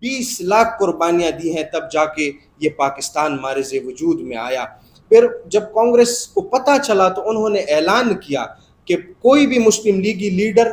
20 لاکھ قربانیاں دی ہیں، تب جا کے یہ پاکستان معرض وجود میں آیا۔ پھر جب کانگریس کو پتہ چلا تو انہوں نے اعلان کیا کہ کوئی بھی مسلم لیگی لیڈر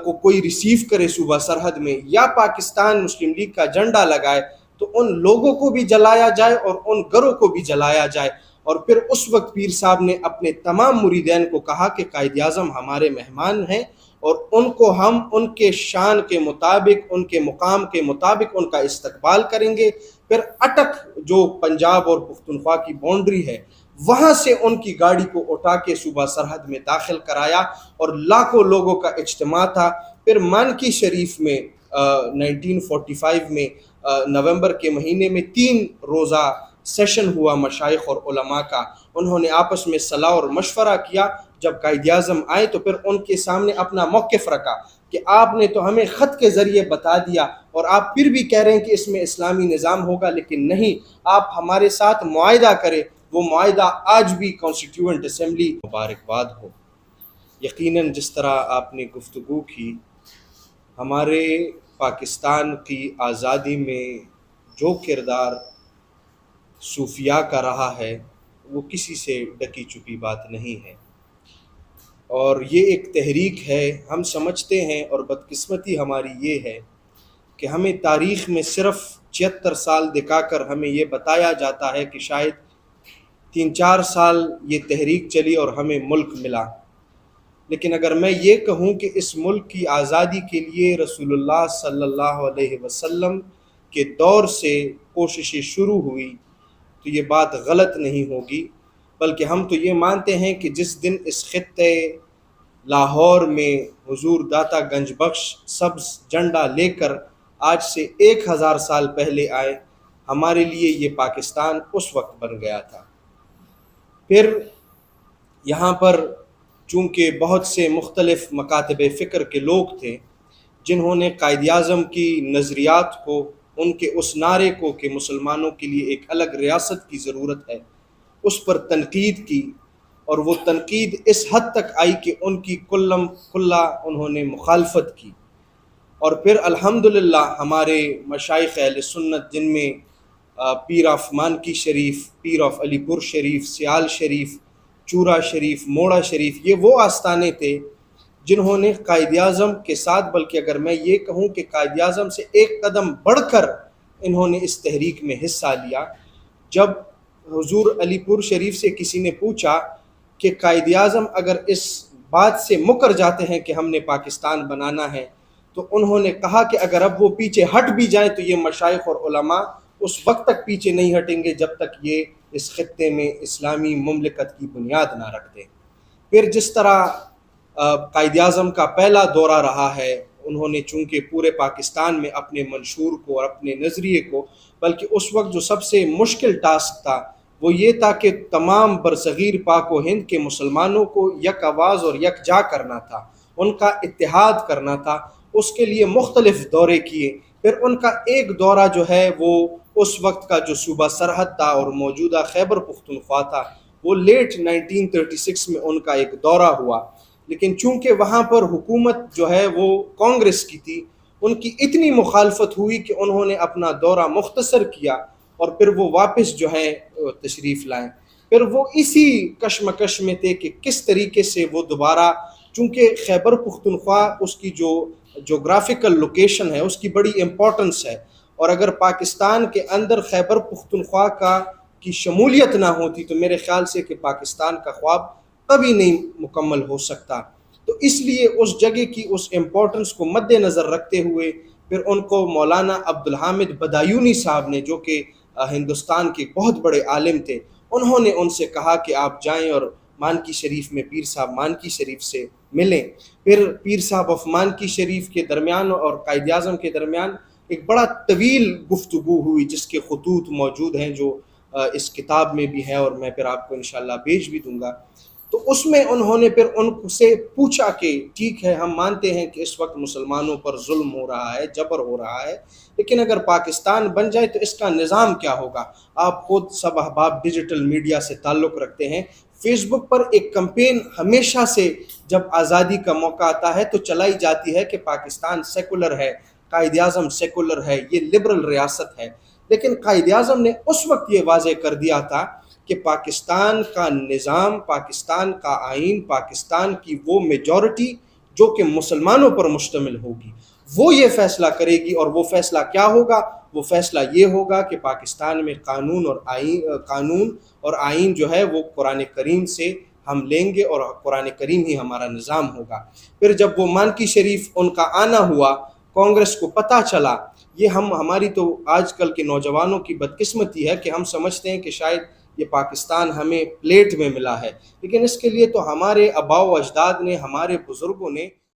کو کوئی ریسیو کرے صوبہ سرحد میں یا پاکستان مسلم لیگ کا جھنڈا لگائے تو ان لوگوں کو بھی جلایا جائے اور ان گھروں کو بھی جلایا جائے۔ اور پھر اس وقت پیر صاحب نے اپنے تمام مریدین کو کہا کہ قائد اعظم ہمارے مہمان ہیں اور ان کو ہم ان کے شان کے مطابق، ان کے مقام کے مطابق ان کا استقبال کریں گے۔ پھر اٹک جو پنجاب اور پختونخوا کی باؤنڈری ہے، وہاں سے ان کی گاڑی کو اٹھا کے صوبہ سرحد میں داخل کرایا اور لاکھوں لوگوں کا اجتماع تھا۔ پھر مانکی شریف میں 1945 میں نومبر کے مہینے میں 3 روزہ سیشن ہوا مشائخ اور علماء کا۔ انہوں نے آپس میں صلاح اور مشورہ کیا۔ جب قائد اعظم آئے تو پھر ان کے سامنے اپنا موقف رکھا کہ آپ نے تو ہمیں خط کے ذریعے بتا دیا اور آپ پھر بھی کہہ رہے ہیں کہ اس میں اسلامی نظام ہوگا، لیکن نہیں، آپ ہمارے ساتھ معاہدہ کریں۔ وہ معاہدہ آج بھی کانسٹیٹیوئنٹ اسمبلی مبارکباد ہو۔ یقیناً جس طرح آپ نے گفتگو کی، ہمارے پاکستان کی آزادی میں جو کردار صوفیاء کا رہا ہے وہ کسی سے ڈکی چھپی بات نہیں ہے، اور یہ ایک تحریک ہے۔ ہم سمجھتے ہیں، اور بدقسمتی ہماری یہ ہے کہ ہمیں تاریخ میں صرف 76 سال دکھا کر ہمیں یہ بتایا جاتا ہے کہ شاید 3-4 سال یہ تحریک چلی اور ہمیں ملک ملا، لیکن اگر میں یہ کہوں کہ اس ملک کی آزادی کے لیے رسول اللہ صلی اللہ علیہ وسلم کے دور سے کوششیں شروع ہوئی تو یہ بات غلط نہیں ہوگی، بلکہ ہم تو یہ مانتے ہیں کہ جس دن اس خطے لاہور میں حضور داتا گنج بخش سبز جھنڈا لے کر آج سے 1000 سال پہلے آئے، ہمارے لیے یہ پاکستان اس وقت بن گیا تھا۔ پھر یہاں پر چونکہ بہت سے مختلف مکاتب فکر کے لوگ تھے جنہوں نے قائد اعظم کی نظریات کو، ان کے اس نعرے کو کہ مسلمانوں کے لیے ایک الگ ریاست کی ضرورت ہے، اس پر تنقید کی، اور وہ تنقید اس حد تک آئی کہ ان کی کلم کلا انہوں نے مخالفت کی۔ اور پھر الحمدللہ ہمارے مشائخ اہل سنت، جن میں پیر آف مانکی شریف، پیر آف علی پور شریف، سیال شریف، چورا شریف، موڑا شریف، یہ وہ آستانے تھے جنہوں نے قائد اعظم کے ساتھ، بلکہ اگر میں یہ کہوں کہ قائد اعظم سے ایک قدم بڑھ کر انہوں نے اس تحریک میں حصہ لیا۔ جب حضور علی پور شریف سے کسی نے پوچھا کہ قائد اعظم اگر اس بات سے مکر جاتے ہیں کہ ہم نے پاکستان بنانا ہے، تو انہوں نے کہا کہ اگر اب وہ پیچھے ہٹ بھی جائیں تو یہ مشائخ اور علماء اس وقت تک پیچھے نہیں ہٹیں گے جب تک یہ اس خطے میں اسلامی مملکت کی بنیاد نہ رکھ دیں۔ پھر جس طرح قائد اعظم کا پہلا دورہ رہا ہے، انہوں نے چونکہ پورے پاکستان میں اپنے منشور کو اور اپنے نظریے کو، بلکہ اس وقت جو سب سے مشکل ٹاسک تھا وہ یہ تھا کہ تمام برصغیر پاک و ہند کے مسلمانوں کو یک آواز اور یکجا کرنا تھا، ان کا اتحاد کرنا تھا۔ اس کے لیے مختلف دورے کیے۔ پھر ان کا ایک دورہ جو ہے وہ اس وقت کا جو صوبہ سرحد تھا اور موجودہ خیبر پختونخوا تھا، وہ لیٹ 1936 میں ان کا ایک دورہ ہوا، لیکن چونکہ وہاں پر حکومت جو ہے وہ کانگریس کی تھی، ان کی اتنی مخالفت ہوئی کہ انہوں نے اپنا دورہ مختصر کیا اور پھر وہ واپس جو ہے تشریف لائیں۔ پھر وہ اسی کشمکش میں تھے کہ کس طریقے سے وہ دوبارہ، چونکہ خیبر پختونخوا اس کی جو جغرافیکل لوکیشن ہے اس کی بڑی امپورٹنس ہے، اور اگر پاکستان کے اندر خیبر پختونخوا کی شمولیت نہ ہوتی تو میرے خیال سے کہ پاکستان کا خواب کبھی نہیں مکمل ہو سکتا۔ تو اس لیے اس جگہ کی اس امپورٹنس کو مد نظر رکھتے ہوئے پھر ان کو مولانا عبدالحامد بدایونی صاحب نے، جو کہ ہندوستان کے بہت بڑے عالم تھے، انہوں نے ان سے کہا کہ آپ جائیں اور مانکی شریف میں پیر صاحب مانکی شریف سے ملیں۔ پھر پیر صاحب آف مانکی شریف کے درمیان اور قائد اعظم کے درمیان ایک بڑا طویل گفتگو ہوئی، جس کے خطوط موجود ہیں، جو اس کتاب میں بھی ہے اور میں پھر آپ کو انشاءاللہ بھیج بھی دوں گا۔ تو اس میں انہوں نے پھر ان سے پوچھا کہ ٹھیک ہے، ہم مانتے ہیں کہ اس وقت مسلمانوں پر ظلم ہو رہا ہے، جبر ہو رہا ہے، لیکن اگر پاکستان بن جائے تو اس کا نظام کیا ہوگا؟ آپ خود سب احباب ڈیجیٹل میڈیا سے تعلق رکھتے ہیں، فیس بک پر ایک کمپین ہمیشہ سے جب آزادی کا موقع آتا ہے تو چلائی جاتی ہے کہ پاکستان سیکولر ہے، قائد اعظم سیکولر ہے، یہ لبرل ریاست ہے، لیکن قائد اعظم نے اس وقت یہ واضح کر دیا تھا کہ پاکستان کا نظام، پاکستان کا آئین، پاکستان کی وہ میجورٹی جو کہ مسلمانوں پر مشتمل ہوگی، وہ یہ فیصلہ کرے گی، اور وہ فیصلہ کیا ہوگا؟ وہ فیصلہ یہ ہوگا کہ پاکستان میں قانون اور آئین جو ہے وہ قرآن کریم سے ہم لیں گے، اور قرآن کریم ہی ہمارا نظام ہوگا۔ پھر جب وہ مانکی شریف ان کا آنا ہوا، کانگریس کو پتہ چلا، یہ ہماری تو آج کل کے نوجوانوں کی بدقسمتی ہے کہ ہم سمجھتے ہیں کہ شاید یہ پاکستان ہمیں پلیٹ میں ملا ہے، لیکن اس کے لیے تو ہمارے آباء و اجداد نے، ہمارے بزرگوں نے